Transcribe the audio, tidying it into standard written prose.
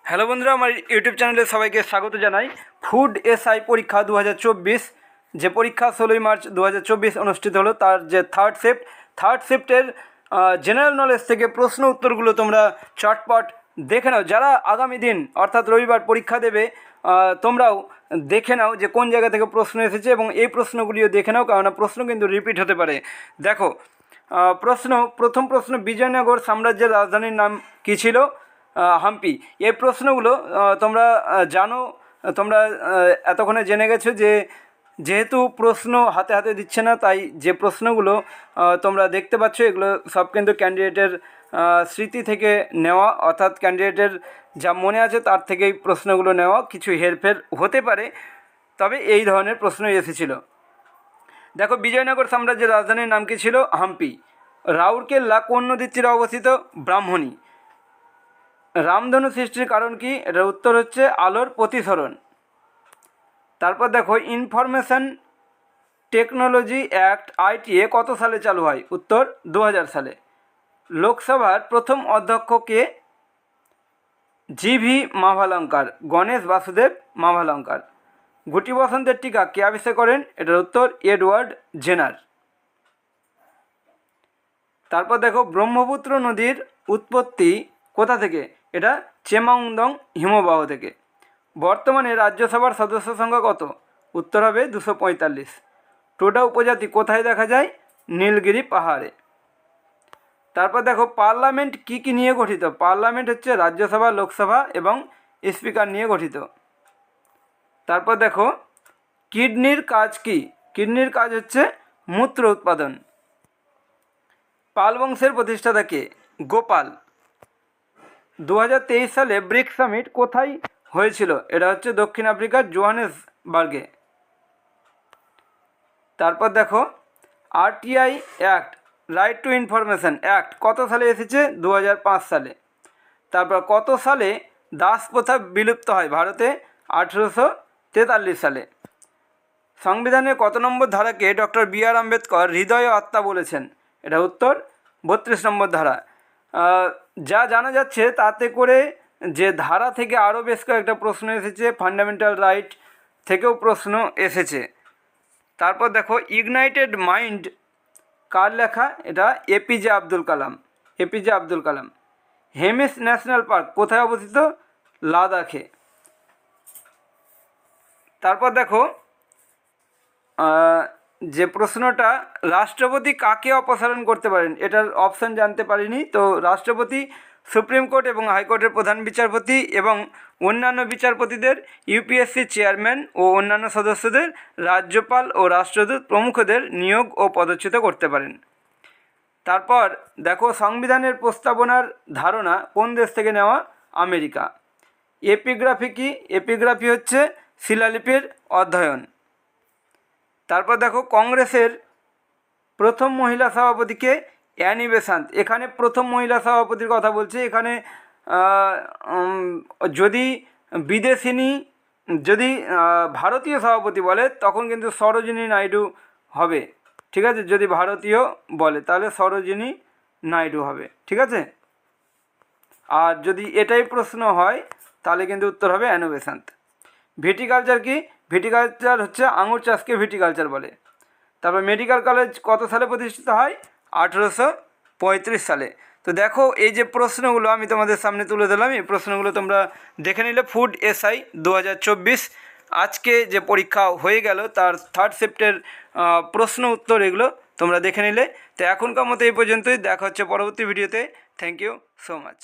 Hello বন্ধুরা, আমার YouTube চ্যানেলে সবাইকে স্বাগত জানাই। ফুড এসআই পরীক্ষা 2024 যে পরীক্ষা 16ই মার্চ 2024 অনুষ্ঠিত হলো, তার যে থার্ড শিফটের জেনারেল নলেজ থেকে প্রশ্ন উত্তরগুলো তোমরা চটপট দেখে নাও। যারা আগামী দিন অর্থাৎ রবিবার পরীক্ষা দেবে, তোমরাও দেখে নাও যে কোন জায়গা থেকে প্রশ্ন এসেছে এবং এই প্রশ্নগুলিও দেখে নাও, কারণ প্রশ্ন কিন্তু রিপিট হতে পারে। দেখো, প্রথম প্রশ্ন, বিজয়নগর সাম্রাজ্যের রাজধানীর নাম কী ছিল? হাম্পি। এই প্রশ্নগুলো তোমরা জানো, তোমরা এতক্ষণে জেনে গেছো যে যেহেতু প্রশ্ন হাতে হাতে দিচ্ছে না, তাই যে প্রশ্নগুলো তোমরা দেখতে পাচ্ছ এগুলো সব কিন্তু ক্যান্ডিডেটের স্মৃতি থেকে নেওয়া, অর্থাৎ ক্যান্ডিডেটের যা মনে আছে তার থেকেই প্রশ্নগুলো নেওয়া। কিছু হেরফের হতে পারে, তবে এই ধরনের প্রশ্নই এসেছিল। দেখো, বিজয়নগর সাম্রাজ্যের রাজধানীর নাম কী ছিল? হাম্পি। রাউরকেল্লা কোন নদীর তীরে অবস্থিত? ব্রাহ্মণী। রামধনু সৃষ্টির কারণ কি? এটার উত্তর হচ্ছে আলোর প্রতিসরণ। তারপর দেখো, ইনফরমেশন টেকনোলজি অ্যাক্ট আইটিএ কত সালে চালু হয়? উত্তর 2000 সালে। লোকসভার প্রথম অধ্যক্ষ কে? জিভি মাভালঙ্কার, গণেশ বাসুদেব মাভালঙ্কার। গুটি বসন্তের টিকা কে আবিষ্কার করেন? এটার উত্তর এডওয়ার্ড জেনার। তারপর দেখো, ব্রহ্মপুত্র নদীর উৎপত্তি কোথা থেকে? এটা চেমাউন্দং হিমবাহ থেকে। বর্তমানে রাজ্যসভার সদস্য সংখ্যা কত? উত্তর হবে 245। টোডা উপজাতি কোথায় দেখা যায়? নীলগিরি পাহাড়ে। তারপর দেখো, পার্লামেন্ট কী কী নিয়ে গঠিত? পার্লামেন্ট হচ্ছে রাজ্যসভা, লোকসভা এবং স্পিকার নিয়ে গঠিত। তারপর দেখো, কিডনির কাজ কি? কিডনির কাজ হচ্ছে মূত্র উৎপাদন। পাল বংশের প্রতিষ্ঠাতা কে? গোপাল। 2023 সালে ব্রিক্স সামিট কোথায় হয়েছিল? এটা হচ্ছে দক্ষিণ আফ্রিকার জোহানেসবার্গে। তারপর দেখো, RTI act, right two information act কত সালে এসেছে? 2005 সালে। তারপর কত সালে দাস প্রথা বিলুপ্ত হয় ভারতে? 1843 সালে। সংবিধানের কত নম্বর ধারাকে ডক্টর বি.আর. আম্বেদকর হৃদয় ও আত্মা বলেছেন? এটা উত্তর 32 নম্বর ধারা। যা জানা যাচ্ছে তাতে করে যে ধারা থেকে আরও বেশ কয়েকটা প্রশ্ন এসেছে, ফান্ডামেন্টাল রাইট থেকেও প্রশ্ন এসেছে। তারপর দেখো, ইগনাইটেড মাইন্ড কার লেখা? এটা APJ Abdul Kalam. APJ Abdul Kalam. Hemis national park কোথায় অবস্থিত? লাদাখে। তারপর দেখো, যে প্রশ্নটা, রাষ্ট্রপতি কাকে অপসারণ করতে পারেন? এটার অপশান জানতে পারিনি। তো রাষ্ট্রপতি, সুপ্রিম কোর্ট এবং হাইকোর্টের প্রধান বিচারপতি এবং অন্যান্য বিচারপতিদের, ইউপিএসসি চেয়ারম্যান ও অন্যান্য সদস্যদের, রাজ্যপাল ও রাষ্ট্রদূত প্রমুখদের নিয়োগ ও পদচ্যুত করতে পারেন। তারপর দেখো, সংবিধানের প্রস্তাবনার ধারণা কোন দেশ থেকে নেওয়া? আমেরিকা। এপিগ্রাফি কি? এপিগ্রাফি হচ্ছে শিলালিপির অধ্যয়ন। তারপর দেখো, কংগ্রেসের প্রথম মহিলা সভাপতিকে? Annie Besant. এখানে প্রথম মহিলা সভাপতির কথা বলছে। এখানে যদি বিদেশিনী, যদি ভারতীয় সভাপতি বলে তখন কিন্তু সরোজিনী নাইডু হবে, ঠিক আছে? যদি ভারতীয় বলে তাহলে সরোজিনী নাইডু হবে, ঠিক আছে? আর যদি এটাই প্রশ্ন হয় তাহলে কিন্তু উত্তর হবে অ্যানি বেসান্ত। ভিটিকালচার কি? ভিটিকালচার হচ্ছে আঙুর চাষকে ভিটিকালচার বলে। তারপর মেডিকেল কলেজ কত সালে প্রতিষ্ঠিত হয়? 1835 সালে। তো দেখো, এই যে প্রশ্নগুলো আমি তোমাদের সামনে তুলে দিলাম, এই প্রশ্নগুলো তোমরা দেখে নিলে। ফুড এসআই 2024 আজকে যে পরীক্ষা হয়ে গেল তার থার্ড শিফটের প্রশ্ন উত্তর এগুলো তোমরা দেখে নিলে। তো এখনকার মতো এই পর্যন্তই, দেখা হচ্ছে পরবর্তী ভিডিওতে। Thank you so much.